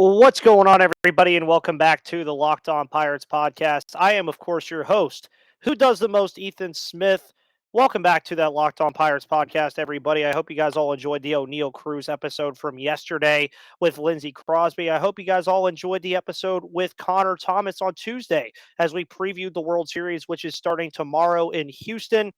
What's going on, everybody, and welcome back to the Locked On Pirates podcast. I am, of course, your host, who does the most, Ethan Smith. Welcome back to that Locked On Pirates podcast, everybody. I hope you guys all enjoyed the O'Neill Cruz episode from yesterday with Lindsey Crosby. I hope you guys all enjoyed the episode with Connor Thomas on Tuesday as we previewed the World Series, which is starting tomorrow in Houston.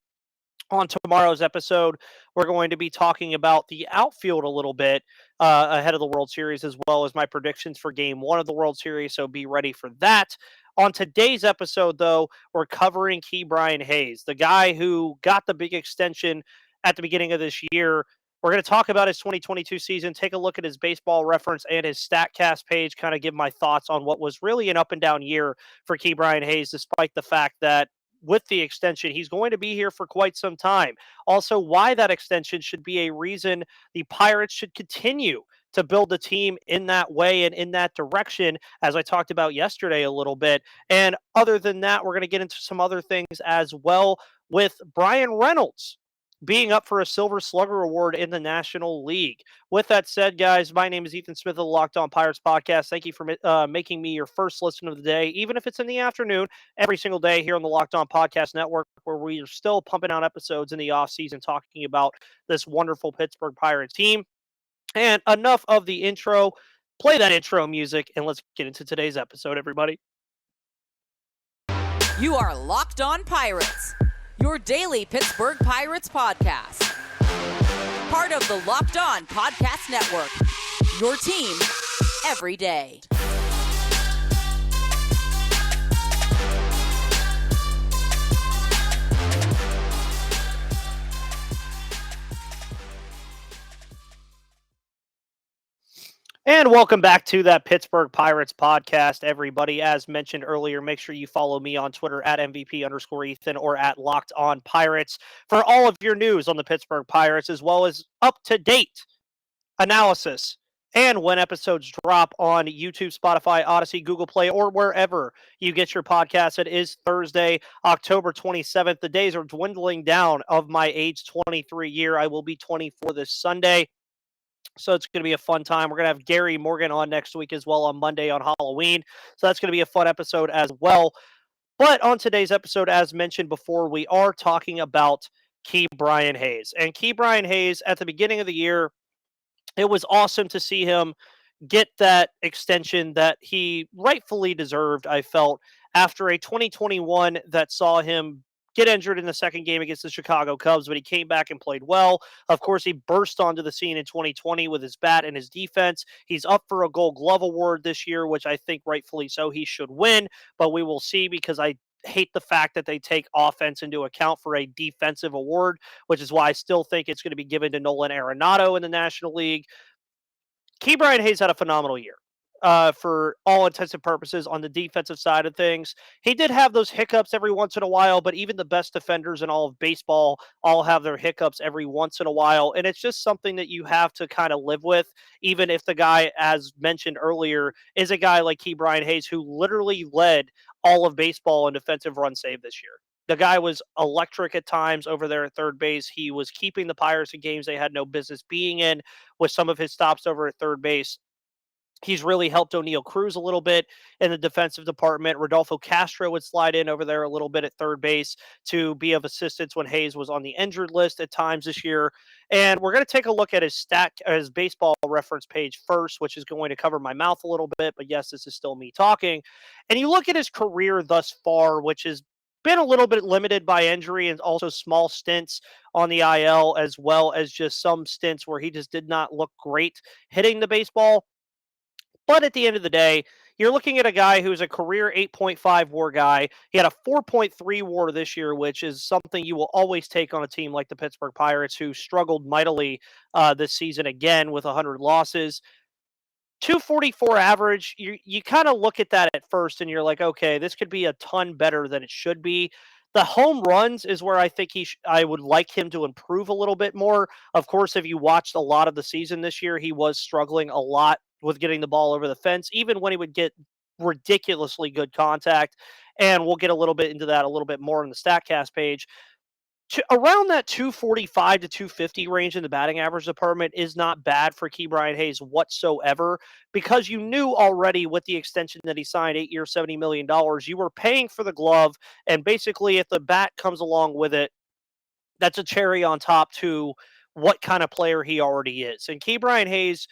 On tomorrow's episode, we're going to be talking about the outfield a little bit ahead of the World Series, as well as my predictions for Game 1 of the World Series, so be ready for that. On today's episode, though, we're covering Ke'Bryan Hayes, the guy who got the big extension at the beginning of this year. We're going to talk about his 2022 season, take a look at his baseball reference and his StatCast page, kind of give my thoughts on what was really an up and down year for Ke'Bryan Hayes, despite the fact that with the extension, he's going to be here for quite some time. Also, why that extension should be a reason the Pirates should continue to build the team in that way and in that direction, as I talked about yesterday a little bit. And other than that, we're going to get into some other things as well with Bryan Reynolds being up for a Silver Slugger Award in the National League. With that said, guys, my name is Ethan Smith of the Locked On Pirates podcast. Thank you for making me your first listen of the day, even if it's in the afternoon, every single day here on the Locked On Podcast Network, where we are still pumping out episodes in the offseason talking about this wonderful Pittsburgh Pirates team. And enough of the intro. Play that intro music, and let's get into today's episode, everybody. You are Locked On Pirates, your daily Pittsburgh Pirates podcast. Part of the Locked On Podcast Network, your team every day. And welcome back to that Pittsburgh Pirates podcast, everybody. As mentioned earlier, make sure you follow me on Twitter at MVP_Ethan or at Locked On Pirates for all of your news on the Pittsburgh Pirates, as well as up-to-date analysis and when episodes drop on YouTube, Spotify, Odyssey, Google Play, or wherever you get your podcasts. It is Thursday, October 27th. The days are dwindling down of my age 23 year. I will be 24 this Sunday. So it's going to be a fun time. We're going to have Gary Morgan on next week as well on Monday on Halloween. So that's going to be a fun episode as well. But on today's episode, as mentioned before, we are talking about Ke'Bryan Hayes. And Ke'Bryan Hayes, at the beginning of the year, it was awesome to see him get that extension that he rightfully deserved, I felt, after a 2021 that saw him get injured in the second game against the Chicago Cubs, but he came back and played well. Of course, he burst onto the scene in 2020 with his bat and his defense. He's up for a Gold Glove award this year, which I think rightfully so he should win, but we will see, because I hate the fact that they take offense into account for a defensive award, which is why I still think it's going to be given to Nolan Arenado in the National League. Ke'Bryan Hayes had a phenomenal year. For all intents and purposes on the defensive side of things. He did have those hiccups every once in a while, but even the best defenders in all of baseball all have their hiccups every once in a while. And it's just something that you have to kind of live with, even if the guy, as mentioned earlier, is a guy like Ke'Bryan Hayes, who literally led all of baseball in defensive run save this year. The guy was electric at times over there at third base. He was keeping the Pirates in games they had no business being in with some of his stops over at third base. He's really helped O'Neill Cruz a little bit in the defensive department. Rodolfo Castro would slide in over there a little bit at third base to be of assistance when Hayes was on the injured list at times this year. And we're going to take a look at his baseball reference page first, which is going to cover my mouth a little bit. But yes, this is still me talking. And you look at his career thus far, which has been a little bit limited by injury and also small stints on the IL, as well as just some stints where he just did not look great hitting the baseball. But at the end of the day, you're looking at a guy who's a career 8.5 WAR guy. He had a 4.3 WAR this year, which is something you will always take on a team like the Pittsburgh Pirates, who struggled mightily this season again with 100 losses. 244 average, you kind of look at that at first and you're like, okay, this could be a ton better than it should be. The home runs is where I think I would like him to improve a little bit more. Of course, if you watched a lot of the season this year, he was struggling a lot with getting the ball over the fence, even when he would get ridiculously good contact. And we'll get a little bit into that a little bit more on the StatCast page. around that 245 to 250 range in the batting average department is not bad for Ke'Bryan Hayes whatsoever, because you knew already with the extension that he signed, 8 years, $70 million, you were paying for the glove. And basically, if the bat comes along with it, that's a cherry on top to what kind of player he already is. And Ke'Bryan Hayes,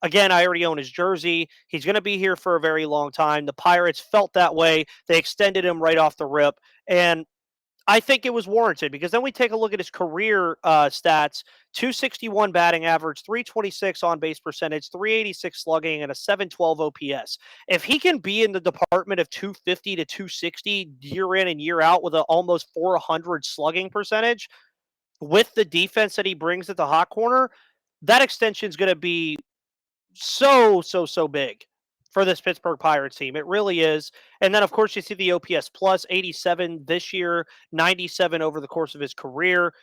again, I already own his jersey. He's going to be here for a very long time. The Pirates felt that way. They extended him right off the rip. And I think it was warranted, because then we take a look at his career stats: 261 batting average, 326 on base percentage, 386 slugging, and a 712 OPS. If he can be in the department of 250 to 260 year in and year out with an almost 400 slugging percentage, with the defense that he brings at the hot corner, that extension is going to be so big for this Pittsburgh Pirates team. It really is. And then, of course, you see the OPS plus 87 this year, 97 over the course of his career.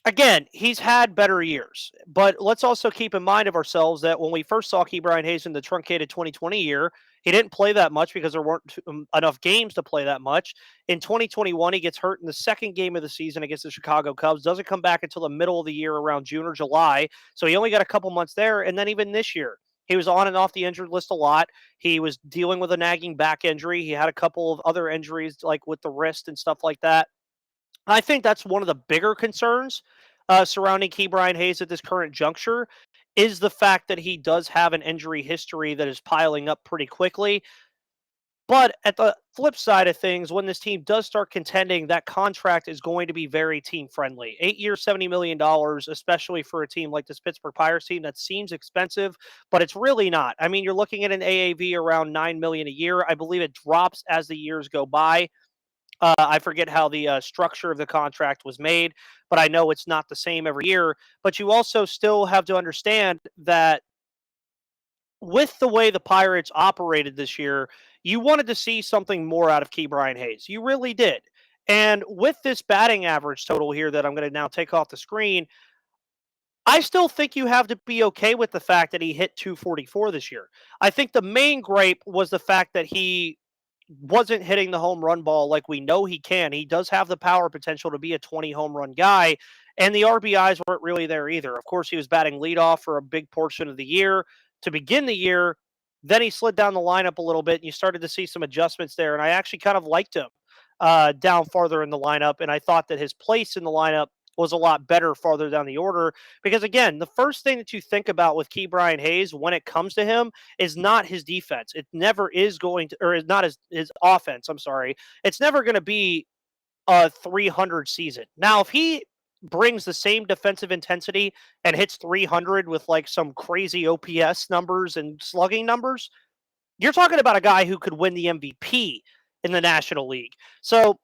Again, he's had better years, but let's also keep in mind of ourselves that when we first saw Ke'Bryan Hayes in the truncated 2020 year, he didn't play that much because there weren't enough games to play that much. In 2021, he gets hurt in the second game of the season against the Chicago Cubs, doesn't come back until the middle of the year around June or July. So he only got a couple months there. And then even this year, he was on and off the injured list a lot. He was dealing with a nagging back injury. He had a couple of other injuries, like with the wrist and stuff like that. I think that's one of the bigger concerns surrounding Ke'Bryan Hayes at this current juncture, is the fact that he does have an injury history that is piling up pretty quickly. But at the flip side of things, when this team does start contending, that contract is going to be very team friendly. 8 years, $70 million, especially for a team like this Pittsburgh Pirates team, that seems expensive, but it's really not. I mean, you're looking at an AAV around $9 million a year. I believe it drops as the years go by. I forget how the structure of the contract was made, but I know it's not the same every year. But you also still have to understand that with the way the Pirates operated this year, you wanted to see something more out of Ke'Bryan Hayes. You really did. And with this batting average total here that I'm going to now take off the screen, I still think you have to be okay with the fact that he hit 244 this year. I think the main gripe was the fact that he wasn't hitting the home run ball like we know he can. He does have the power potential to be a 20 home run guy, and the RBIs weren't really there either. Of course, he was batting leadoff for a big portion of the year to begin the year. Then he slid down the lineup a little bit, and you started to see some adjustments there. And I actually kind of liked him down farther in the lineup, and I thought that his place in the lineup was a lot better farther down the order, because again, the first thing that you think about with Ke'Bryan Hayes when it comes to him is not his defense. It never is going to, or is not his offense. I'm sorry. It's never going to be a 300 season. Now, if he brings the same defensive intensity and hits 300 with like some crazy OPS numbers and slugging numbers, you're talking about a guy who could win the MVP in the National League. So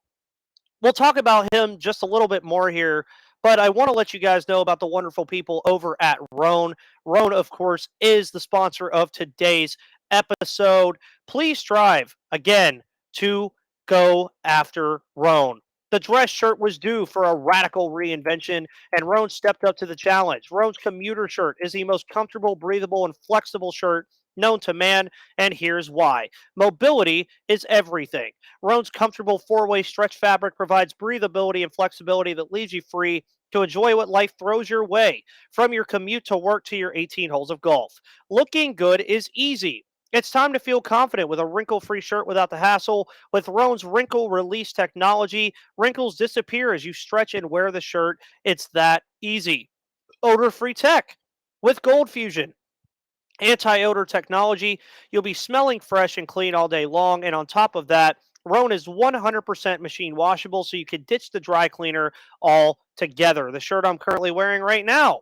we'll talk about him just a little bit more here, but I want to let you guys know about the wonderful people over at Rhone. Rhone, of course, is the sponsor of today's episode. Please strive, again, to go after Rhone. The dress shirt was due for a radical reinvention, and Rhone stepped up to the challenge. Rhone's commuter shirt is the most comfortable, breathable, and flexible shirt known to man, and here's why. Mobility is everything. Rhone's comfortable four-way stretch fabric provides breathability and flexibility that leaves you free to enjoy what life throws your way, from your commute to work to your 18 holes of golf. Looking good is easy. It's time to feel confident with a wrinkle-free shirt without the hassle. With Rhone's wrinkle release technology, wrinkles disappear as you stretch and wear the shirt. It's that easy. Odor-free tech with Gold Fusion. Anti-odor technology. You'll be smelling fresh and clean all day long. And on top of that, Rhone is 100% machine washable, so you can ditch the dry cleaner altogether. The shirt I'm currently wearing right now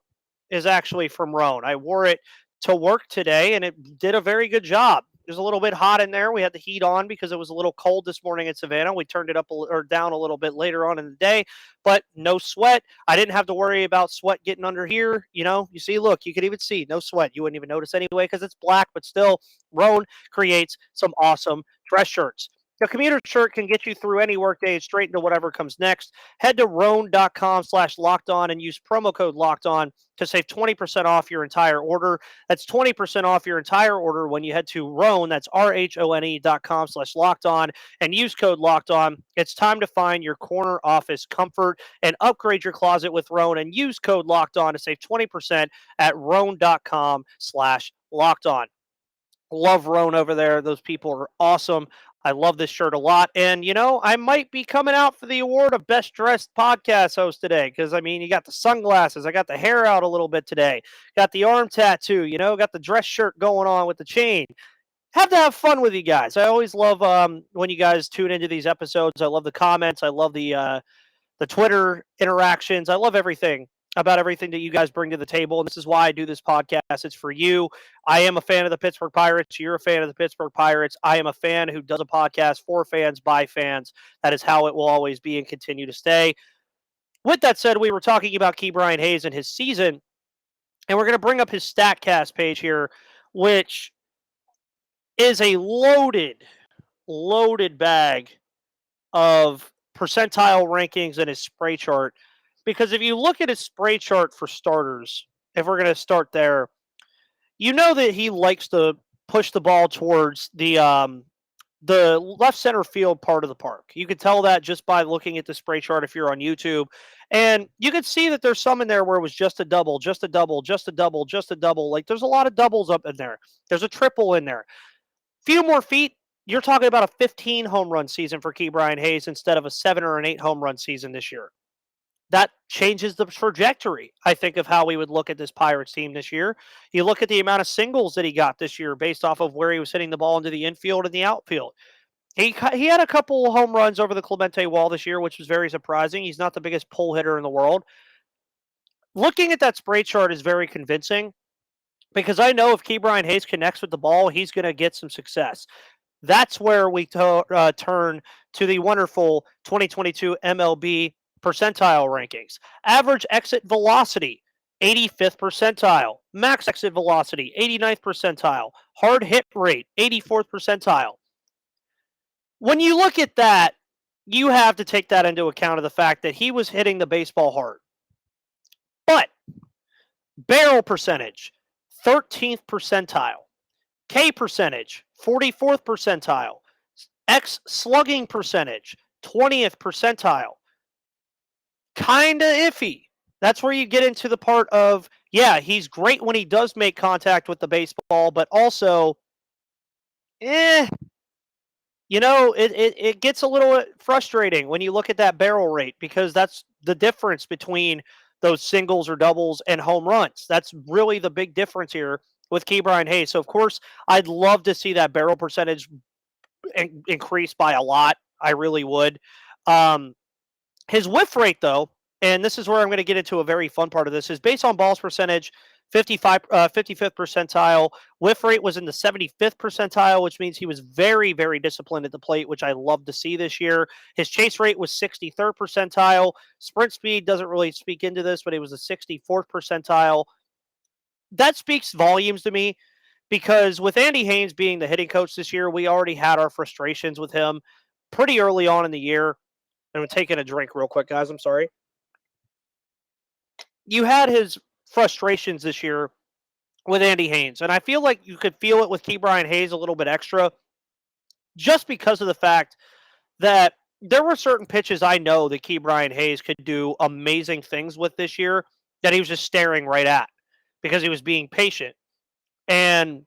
is actually from Rhone. I wore it to work today, and it did a very good job. It was a little bit hot in there. We had the heat on because it was a little cold this morning in Savannah. We turned it up or down a little bit later on in the day, but no sweat. I didn't have to worry about sweat getting under here. You know, you see, look, you could even see no sweat. You wouldn't even notice anyway because it's black, but still, Rhone creates some awesome dress shirts. The commuter shirt can get you through any workday straight into whatever comes next. Head to roan.com/lockedon and use promo code lockedon to save 20% off your entire order. That's 20% off your entire order when you head to Roan, that's RHONE.com/lockedon, and use code lockedon. It's time to find your corner office comfort and upgrade your closet with Roan, and use code lockedon to save 20% at roan.com/lockedon. Love Roan over there. Those people are awesome. I love this shirt a lot. And, I might be coming out for the award of Best Dressed Podcast Host today because, you got the sunglasses. I got the hair out a little bit today. Got the arm tattoo, got the dress shirt going on with the chain. Have to have fun with you guys. I always love when you guys tune into these episodes. I love the comments. I love the Twitter interactions. I love everything about everything that you guys bring to the table. And this is why I do this podcast. It's for you. I am a fan of the Pittsburgh Pirates. You're a fan of the Pittsburgh Pirates. I am a fan who does a podcast for fans, by fans. That is how it will always be and continue to stay. With that said, we were talking about Ke'Bryan Hayes and his season, and we're going to bring up his StatCast page here, which is a loaded bag of percentile rankings and his spray chart. Because if you look at his spray chart for starters, if we're going to start there, you know that he likes to push the ball towards the left center field part of the park. You can tell that just by looking at the spray chart if you're on YouTube. And you can see that there's some in there where it was just a double, just a double, just a double, just a double. Like there's a lot of doubles up in there. There's a triple in there. Few more feet, you're talking about a 15 home run season for Ke'Bryan Hayes instead of a 7 or an 8 home run season this year. That changes the trajectory, I think, of how we would look at this Pirates team this year. You look at the amount of singles that he got this year based off of where he was hitting the ball into the infield and the outfield. He had a couple home runs over the Clemente wall this year, which was very surprising. He's not the biggest pull hitter in the world. Looking at that spray chart is very convincing because I know if Ke'Bryan Hayes connects with the ball, he's going to get some success. That's where we turn to the wonderful 2022 MLB percentile rankings. Average exit velocity, 85th percentile. Max exit velocity, 89th percentile. Hard hit rate, 84th percentile. When you look at that, you have to take that into account of the fact that he was hitting the baseball hard. But barrel percentage, 13th percentile. K percentage, 44th percentile. X slugging percentage, 20th percentile. Kind of iffy. That's where you get into the part of, yeah, he's great when he does make contact with the baseball, but also, it gets a little frustrating when you look at that barrel rate because that's the difference between those singles or doubles and home runs. That's really the big difference here with Ke'Bryan Hayes. So, of course, I'd love to see that barrel percentage increase by a lot. I really would. His whiff rate, though, and this is where I'm going to get into a very fun part of this, is based on balls percentage, 55th percentile. Whiff rate was in the 75th percentile, which means he was very, very disciplined at the plate, which I love to see this year. His chase rate was 63rd percentile. Sprint speed doesn't really speak into this, but it was a 64th percentile. That speaks volumes to me because with Andy Haynes being the hitting coach this year, we already had our frustrations with him pretty early on in the year. I'm taking a drink real quick, guys. I'm sorry. You had his frustrations this year with Andy Haynes, and I feel like you could feel it with Ke'Bryan Hayes a little bit extra just because of the fact that there were certain pitches I know that Ke'Bryan Hayes could do amazing things with this year that he was just staring right at because he was being patient. And,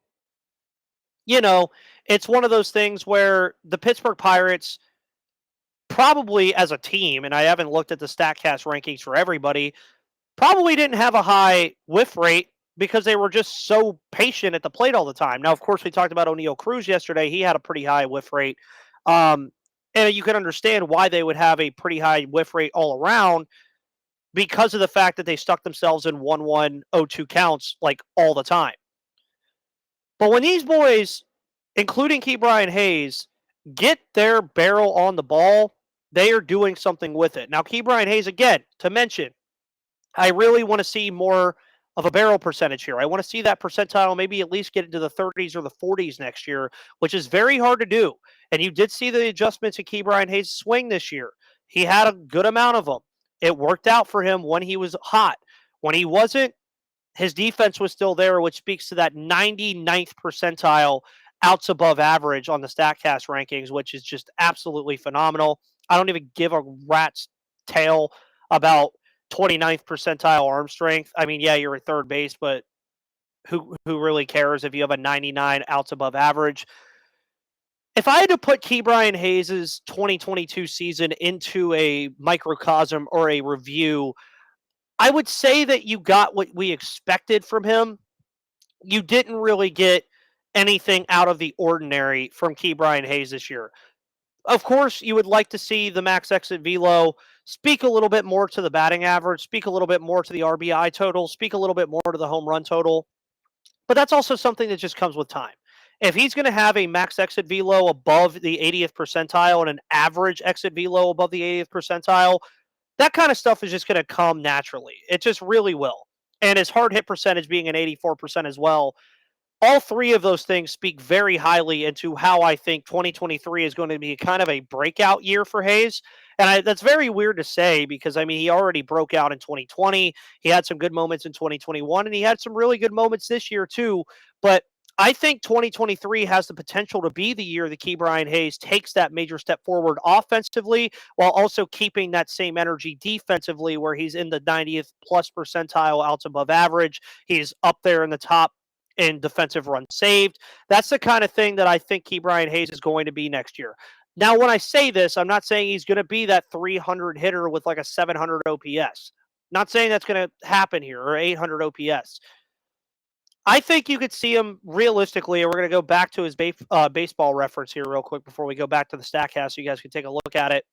it's one of those things where the Pittsburgh Pirates probably as a team, and I haven't looked at the StatCast rankings for everybody, probably didn't have a high whiff rate because they were just so patient at the plate all the time. Now, of course, we talked about O'Neal Cruz yesterday. He had a pretty high whiff rate. And you can understand why they would have a pretty high whiff rate all around because of the fact that they stuck themselves in 1-1, 0-2 counts like all the time. But when these boys, including Ke'Bryan Hayes, get their barrel on the ball, they are doing something with it. Now, Ke'Bryan Hayes, again, to mention, I really want to see more of a barrel percentage here. I want to see that percentile maybe at least get into the 30s or the 40s next year, which is very hard to do. And you did see the adjustments in Ke'Bryan Hayes' swing this year. He had a good amount of them. It worked out for him when he was hot. When he wasn't, his defense was still there, which speaks to that 99th percentile outs above average on the StatCast rankings, which is just absolutely phenomenal. I don't even give a rat's tail about 29th percentile arm strength. I mean, yeah, you're at third base, but who really cares if you have a 99 outs above average? If I had to put Ke'Bryan Hayes' 2022 season into a microcosm or a review, I would say that you got what we expected from him. You didn't really get anything out of the ordinary from Ke'Bryan Hayes this year. Of course, you would like to see the max exit velo speak a little bit more to the batting average, speak a little bit more to the RBI total, speak a little bit more to the home run total. But that's also something that just comes with time. If he's going to have a max exit velo above the 80th percentile and an average exit velo above the 80th percentile, that kind of stuff is just going to come naturally. It just really will. And his hard hit percentage being an 84% as well, all three of those things speak very highly into how I think 2023 is going to be kind of a breakout year for Hayes. And that's very weird to say because, I mean, he already broke out in 2020. He had some good moments in 2021, and he had some really good moments this year too. But I think 2023 has the potential to be the year that Ke'Bryan Hayes takes that major step forward offensively while also keeping that same energy defensively where he's in the 90th plus percentile outs above average. He's up there in the top in defensive runs saved. That's the kind of thing that I think Ke'Bryan Hayes is going to be next year. Now, when I say this, I'm not saying he's going to be that 300 hitter with like a 700 OPS. Not saying that's going to happen here or 800 OPS. I think you could see him realistically, and we're going to go back to his baseball reference here real quick before we go back to the StatCast so you guys can take a look at it.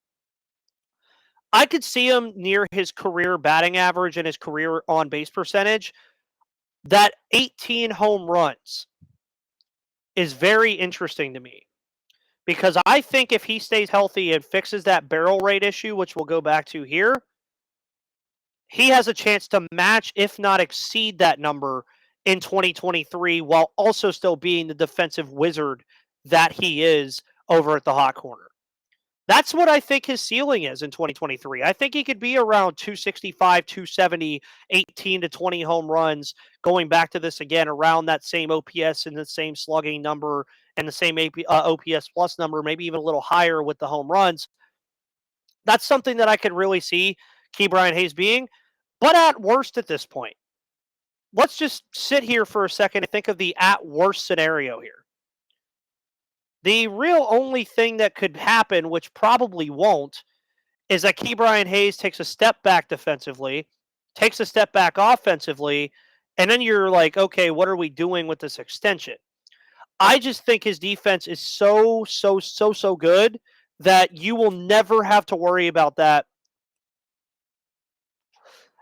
I could see him near his career batting average and his career on base percentage. That 18 home runs is very interesting to me because I think if he stays healthy and fixes that barrel rate issue, which we'll go back to here, he has a chance to match, if not exceed that number in 2023 while also still being the defensive wizard that he is over at the hot corner. That's what I think his ceiling is in 2023. I think he could be around 265, 270, 18 to 20 home runs, going back to this again, around that same OPS and the same slugging number and the same OPS plus number, maybe even a little higher with the home runs. That's something that I could really see Ke'Bryan Hayes being. But at worst at this point, let's just sit here for a second and think of the at worst scenario here. The real only thing that could happen, which probably won't, is that Ke'Bryan Hayes takes a step back defensively, takes a step back offensively, and then you're like, okay, what are we doing with this extension? I just think his defense is so good that you will never have to worry about that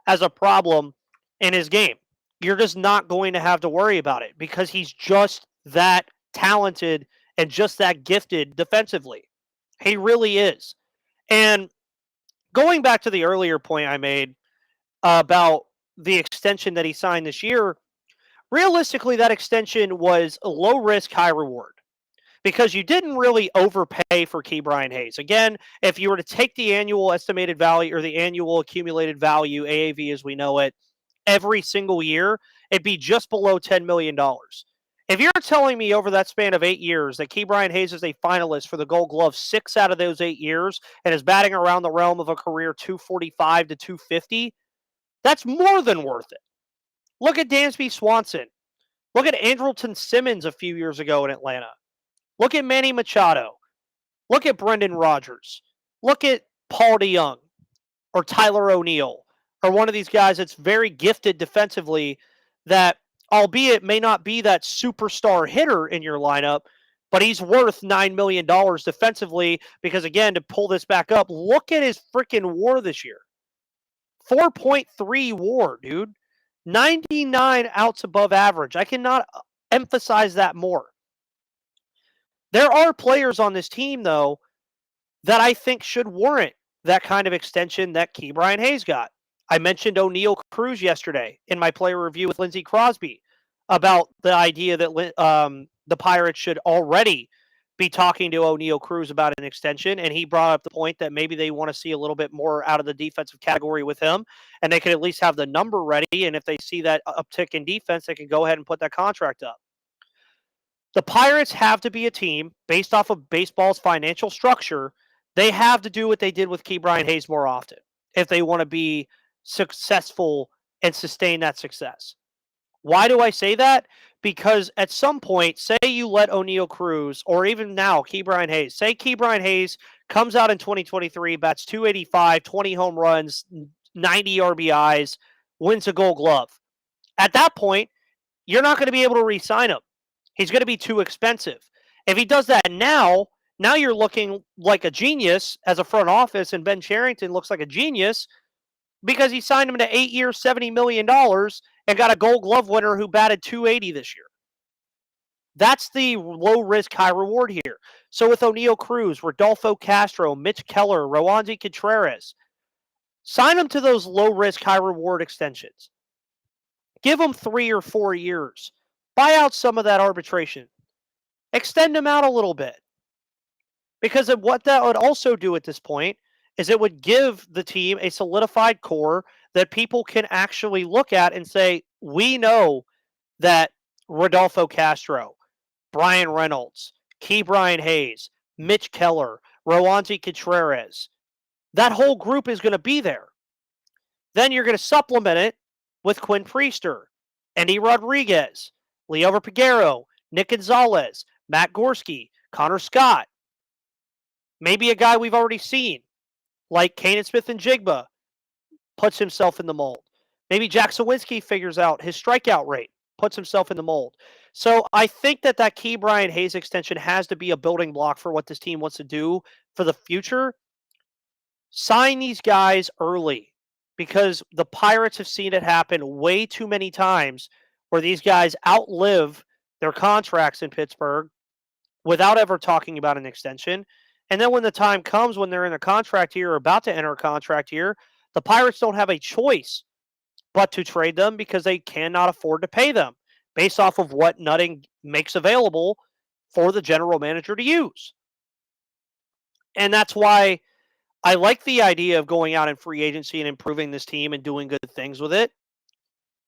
as a problem in his game. You're just not going to have to worry about it because he's just that talented and just that gifted defensively. He really is. And going back to the earlier point I made about the extension that he signed this year, realistically, that extension was a low risk, high reward because you didn't really overpay for Ke'Bryan Hayes. Again, if you were to take the annual estimated value or the annual accumulated value, AAV as we know it, every single year, it'd be just below $10 million. If you're telling me over that span of 8 years that Ke'Bryan Hayes is a finalist for the Gold Glove 6 out of those 8 years and is batting around the realm of a career 245 to 250, that's more than worth it. Look at Dansby Swanson. Look at Andrelton Simmons a few years ago in Atlanta. Look at Manny Machado. Look at Brendan Rodgers. Look at Paul DeJong or Tyler O'Neill or one of these guys that's very gifted defensively that, albeit may not be that superstar hitter in your lineup, but he's worth $9 million defensively because, again, to pull this back up, look at his freaking WAR this year. 4.3 WAR, dude. 99 outs above average. I cannot emphasize that more. There are players on this team, though, that I think should warrant that kind of extension that Ke'Bryan Hayes got. I mentioned O'Neal Cruz yesterday in my player review with Lindsey Crosby about the idea that the Pirates should already be talking to O'Neal Cruz about an extension, and he brought up the point that maybe they want to see a little bit more out of the defensive category with him, and they could at least have the number ready, and if they see that uptick in defense, they can go ahead and put that contract up. The Pirates have to be a team based off of baseball's financial structure. They have to do what they did with Ke'Bryan Hayes more often if they want to be successful and sustain that success. Why do I say that? Because at some point, say you let O'Neal Cruz, or even now, Ke'Bryan Hayes, say Ke'Bryan Hayes comes out in 2023, bats 285, 20 home runs, 90 RBIs, wins a Gold Glove. At that point, you're not going to be able to re-sign him. He's going to be too expensive. If he does that now you're looking like a genius as a front office, and Ben Cherington looks like a genius because he signed him to 8 years, $70 million, and got a Gold Glove winner who batted 280 this year. That's the low risk, high reward here. So with O'Neal Cruz, Rodolfo Castro, Mitch Keller, Roansy Contreras, sign them to those low risk, high reward extensions. Give them 3 or 4 years. Buy out some of that arbitration. Extend them out a little bit. Because of what that would also do at this point is it would give the team a solidified core that people can actually look at and say, we know that Rodolfo Castro, Brian Reynolds, Ke'Bryan Hayes, Mitch Keller, Roansy Contreras, that whole group is going to be there. Then you're going to supplement it with Quinn Priester, Endy Rodriguez, Liover Peguero, Nick Gonzalez, Matt Gorski, Connor Scott. Maybe a guy we've already seen, like Canaan Smith-Njigba, puts himself in the mold. Maybe Jack Sawinski figures out his strikeout rate, puts himself in the mold. So I think that Ke'Bryan Hayes extension has to be a building block for what this team wants to do for the future. Sign these guys early, because the Pirates have seen it happen way too many times where these guys outlive their contracts in Pittsburgh without ever talking about an extension. And then when the time comes when they're in a contract year or about to enter a contract year, the Pirates don't have a choice but to trade them because they cannot afford to pay them based off of what Nutting makes available for the general manager to use. And that's why I like the idea of going out in free agency and improving this team and doing good things with it.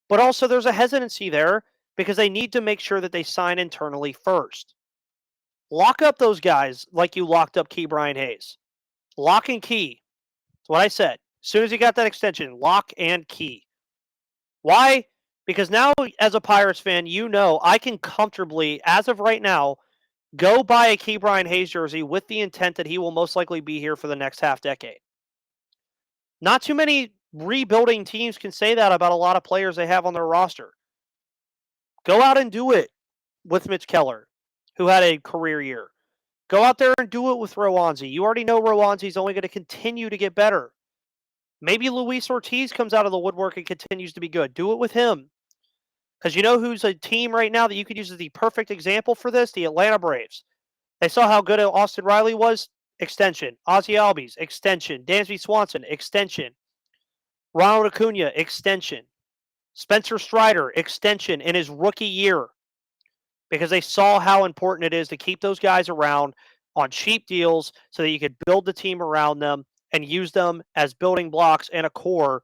But also there's a hesitancy there because they need to make sure that they sign internally first. Lock up those guys like you locked up Ke'Bryan Hayes. Lock and key. That's what I said. As soon as you got that extension, lock and key. Why? Because now, as a Pirates fan, you know I can comfortably, as of right now, go buy a Ke'Bryan Hayes jersey with the intent that he will most likely be here for the next half decade. Not too many rebuilding teams can say that about a lot of players they have on their roster. Go out and do it with Mitch Keller, who had a career year. Go out there and do it with Roansy. You already know Rowansy's only going to continue to get better. Maybe Luis Ortiz comes out of the woodwork and continues to be good. Do it with him. Because you know who's a team right now that you could use as the perfect example for this? The Atlanta Braves. They saw how good Austin Riley was. Extension. Ozzie Albies. Extension. Dansby Swanson. Extension. Ronald Acuna. Extension. Spencer Strider. Extension in his rookie year. Because they saw how important it is to keep those guys around on cheap deals so that you could build the team around them and use them as building blocks and a core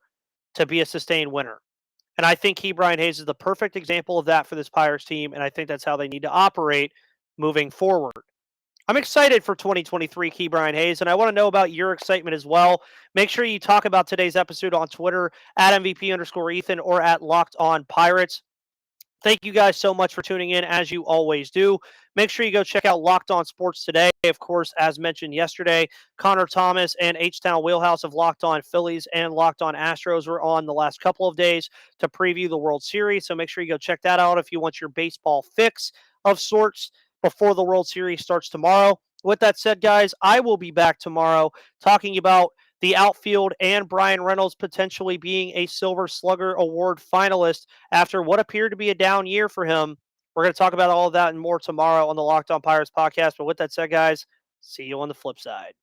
to be a sustained winner. And I think Ke'Bryan Hayes is the perfect example of that for this Pirates team, and I think that's how they need to operate moving forward. I'm excited for 2023 Ke'Bryan Hayes, and I want to know about your excitement as well. Make sure you talk about today's episode on Twitter at MVP_Ethan or at Locked On Pirates. Thank you guys so much for tuning in, as you always do. Make sure you go check out Locked On Sports today. Of course, as mentioned yesterday, Connor Thomas and H-Town Wheelhouse of Locked On Phillies and Locked On Astros were on the last couple of days to preview the World Series. So make sure you go check that out if you want your baseball fix of sorts before the World Series starts tomorrow. With that said, guys, I will be back tomorrow talking about the outfield and Brian Reynolds potentially being a Silver Slugger Award finalist after what appeared to be a down year for him. We're going to talk about all of that and more tomorrow on the Locked On Pirates podcast. But with that said, guys, see you on the flip side.